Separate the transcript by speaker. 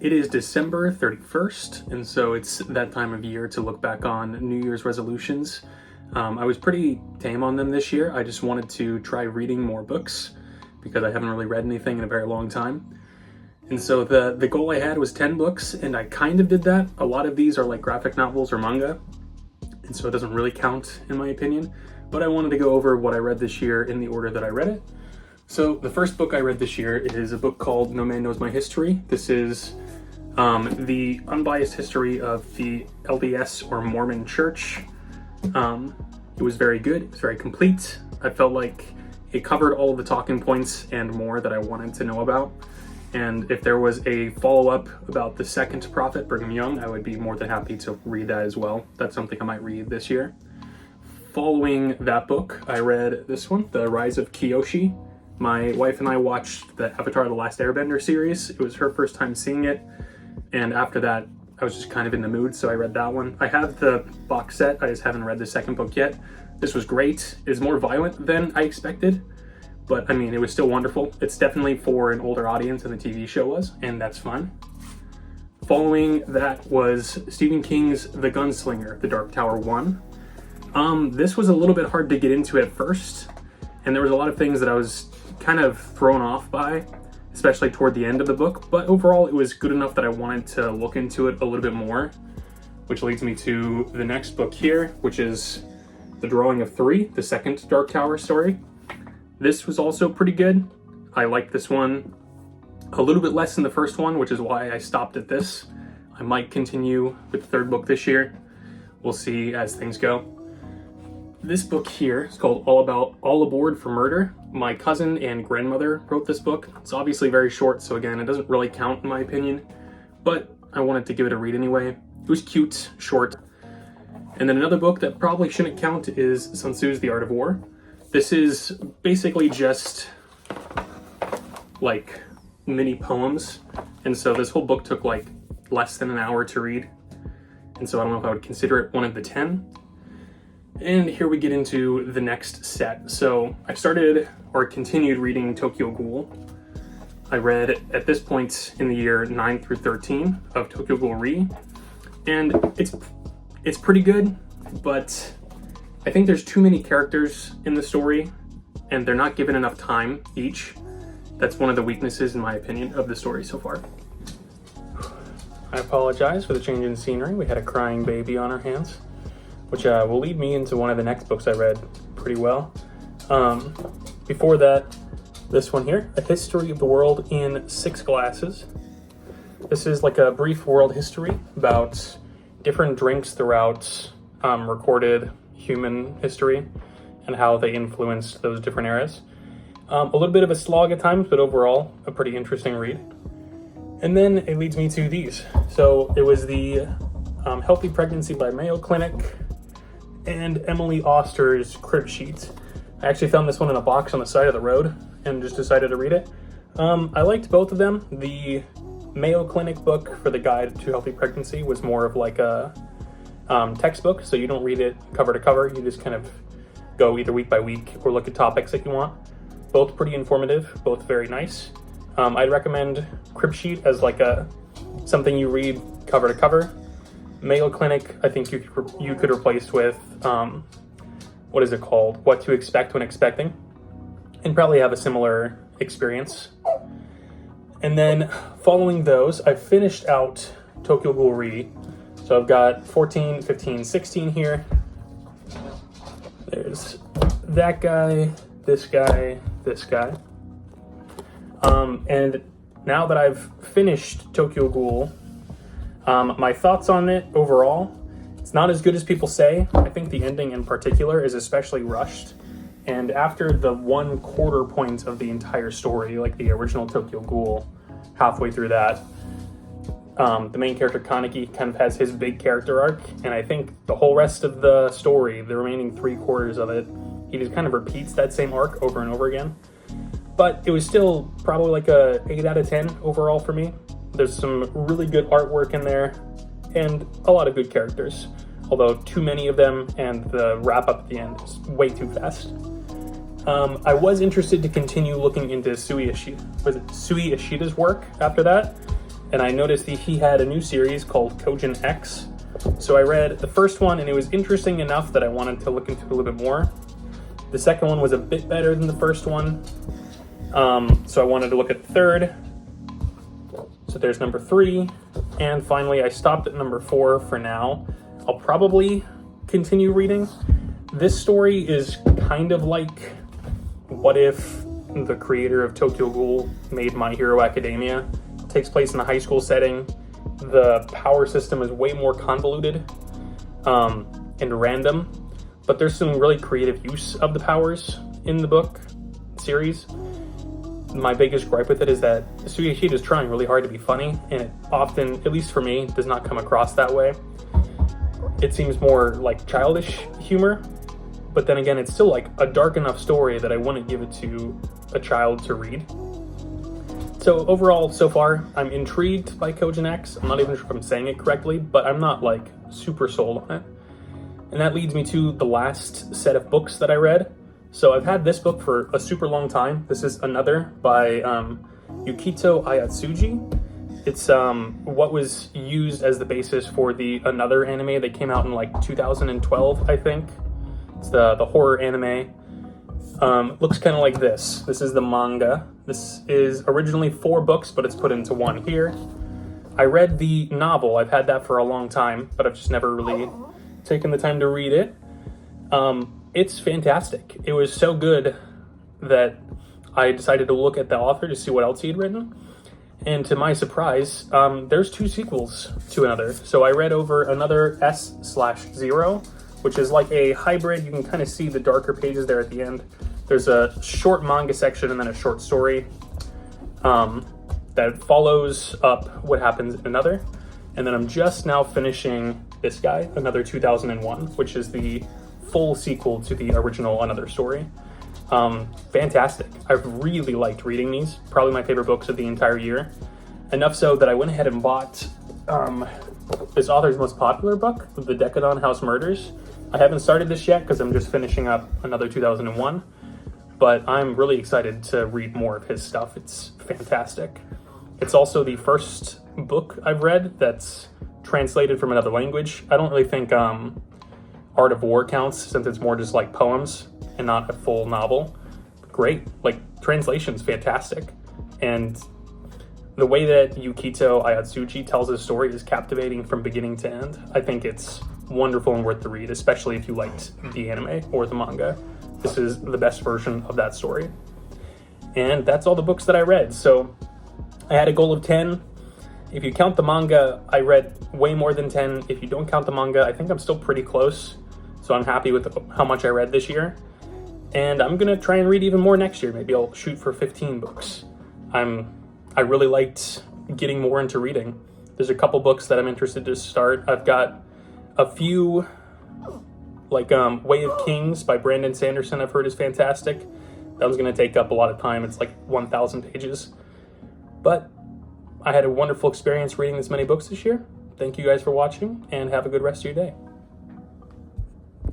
Speaker 1: It is December 31st, and so it's that time of year to look back on New Year's resolutions. I was pretty tame on them this year. I just wanted to try reading more books because I haven't really read anything in a very long time. And so the goal I had was 10 books, and I kind of did that. A lot of these are like graphic novels or manga, and so it doesn't really count in my opinion. But I wanted to go over what I read this year in the order that I read it. So the first book I read this year is a book called No Man Knows My History. This is the unbiased history of the LDS or Mormon Church. It was very good. It was very complete. I felt like it covered all of the talking points and more that I wanted to know about. And if there was a follow-up about the second prophet, Brigham Young, I would be more than happy to read that as well. That's something I might read this year. Following that book, I read this one, The Rise of Kyoshi. My wife and I watched the Avatar: The Last Airbender series. It was her first time seeing it. And after that, I was just kind of in the mood, so I read that one. I have the box set, I just haven't read the second book yet. This was great. It's more violent than I expected, but I mean, it was still wonderful. It's definitely for an older audience than the TV show was, and that's fun. Following that was Stephen King's The Gunslinger, The Dark Tower 1. This was a little bit hard to get into at first, and there was a lot of things that I was kind of thrown off by, especially toward the end of the book, but overall it was good enough that I wanted to look into it a little bit more, which leads me to the next book here, which is The Drawing of Three, the second Dark Tower story. This was also pretty good. I liked this one a little bit less than the first one, which is why I stopped at this. I might continue with the third book this year. We'll see as things go. This book here is called All Aboard for Murder. My cousin and grandmother wrote this book. It's obviously very short, so again, it doesn't really count in my opinion, but I wanted to give it a read anyway. It was cute, short. And then another book that probably shouldn't count is Sun Tzu's The Art of War. This is basically just like mini poems, and so this whole book took like less than an hour to read, and so I don't know if I would consider it one of the 10. And here we get into the next set. So I started or continued reading Tokyo Ghoul. I read at this point in the year 9 through 13 of Tokyo Ghoul Re, and it's pretty good, but I think there's too many characters in the story and they're not given enough time each. That's one of the weaknesses in my opinion of the story so far. I apologize for the change in scenery. We had a crying baby on our hands, which will lead me into one of the next books I read pretty well. Before that, this one here, A History of the World in 6 Glasses. This is like a brief world history about different drinks throughout recorded human history and how they influenced those different eras. A little bit of a slog at times, but overall a pretty interesting read. And then it leads me to these. So it was the Healthy Pregnancy by Mayo Clinic and Emily Oster's Crib Sheet. I actually found this one in a box on the side of the road and just decided to read it. I liked both of them. The Mayo Clinic book for the Guide to Healthy Pregnancy was more of like a textbook, so you don't read it cover to cover. You just kind of go either week by week or look at topics that you want. Both pretty informative, both very nice. I'd recommend Crib Sheet as like something you read cover to cover. Mayo Clinic, I think you could replace with, what is it called? What to Expect When Expecting, and probably have a similar experience. And then following those, I finished out Tokyo Ghoul Re. So I've got 14, 15, 16 here. There's that guy, this guy, this guy. And now that I've finished Tokyo Ghoul, my thoughts on it overall, it's not as good as people say. I think the ending in particular is especially rushed. And after the 1/4 point of the entire story, like the original Tokyo Ghoul, halfway through that, the main character Kaneki kind of has his big character arc, and I think the whole rest of the story, the remaining 3/4 of it, he just kind of repeats that same arc over and over again. But it was still probably like a 8 out of 10 overall for me. There's some really good artwork in there and a lot of good characters, although too many of them, and the wrap up at the end is way too fast. I was interested to continue looking into Sui Ishida's work after that, and I noticed he had a new series called Kojin X. So I read the first one, and it was interesting enough that I wanted to look into it a little bit more. The second one was a bit better than the first one, so I wanted to look at the third. So there's number 3, and finally I stopped at number 4 for now. I'll probably continue reading. This story is kind of like what if the creator of Tokyo Ghoul made My Hero Academia. It takes place in a high school setting. The power system is way more convoluted and random, but there's some really creative use of the powers in the book series. My biggest gripe with it is that Sugihide is trying really hard to be funny, and it often, at least for me, does not come across that way. It seems more like childish humor, but then again, it's still like a dark enough story that I wouldn't give it to a child to read. So overall, so far, I'm intrigued by Kojin X. I'm not even sure if I'm saying it correctly, but I'm not like super sold on it. And that leads me to the last set of books that I read. So I've had this book for a super long time. This is Another by Yukito Ayatsuji. It's what was used as the basis for the Another anime that came out in like 2012, I think. It's the horror anime. Looks kind of like this. This is the manga. This is originally 4 books, but it's put into 1 here. I read the novel. I've had that for a long time, but I've just never really taken the time to read it. It's fantastic. It was so good that I decided to look at the author to see what else he had written. And to my surprise, there's 2 sequels to Another. So I read over Another S/0, which is like a hybrid. You can kind of see the darker pages there at the end. There's a short manga section and then a short story that follows up what happens in Another. And then I'm just now finishing this guy, Another 2001, which is the full sequel to the original Another story. Fantastic. I've really liked reading these. Probably my favorite books of the entire year. Enough so that I went ahead and bought this author's most popular book, The Decadon House Murders. I haven't started this yet because I'm just finishing up Another 2001, but I'm really excited to read more of his stuff. It's fantastic. It's also the first book I've read that's translated from another language. I don't really think Art of War counts, since it's more just like poems and not a full novel. Great, like translation's fantastic. And the way that Yukito Ayatsuji tells his story is captivating from beginning to end. I think it's wonderful and worth the read, especially if you liked the anime or the manga. This is the best version of that story. And that's all the books that I read. So I had a goal of 10. If you count the manga, I read way more than 10. If you don't count the manga, I think I'm still pretty close. So I'm happy with how much I read this year. And I'm gonna try and read even more next year. Maybe I'll shoot for 15 books. I really liked getting more into reading. There's a couple books that I'm interested to start. I've got a few, like Way of Kings by Brandon Sanderson, I've heard is fantastic. That one's gonna take up a lot of time. It's like 1,000 pages. But I had a wonderful experience reading this many books this year. Thank you guys for watching, and have a good rest of your day.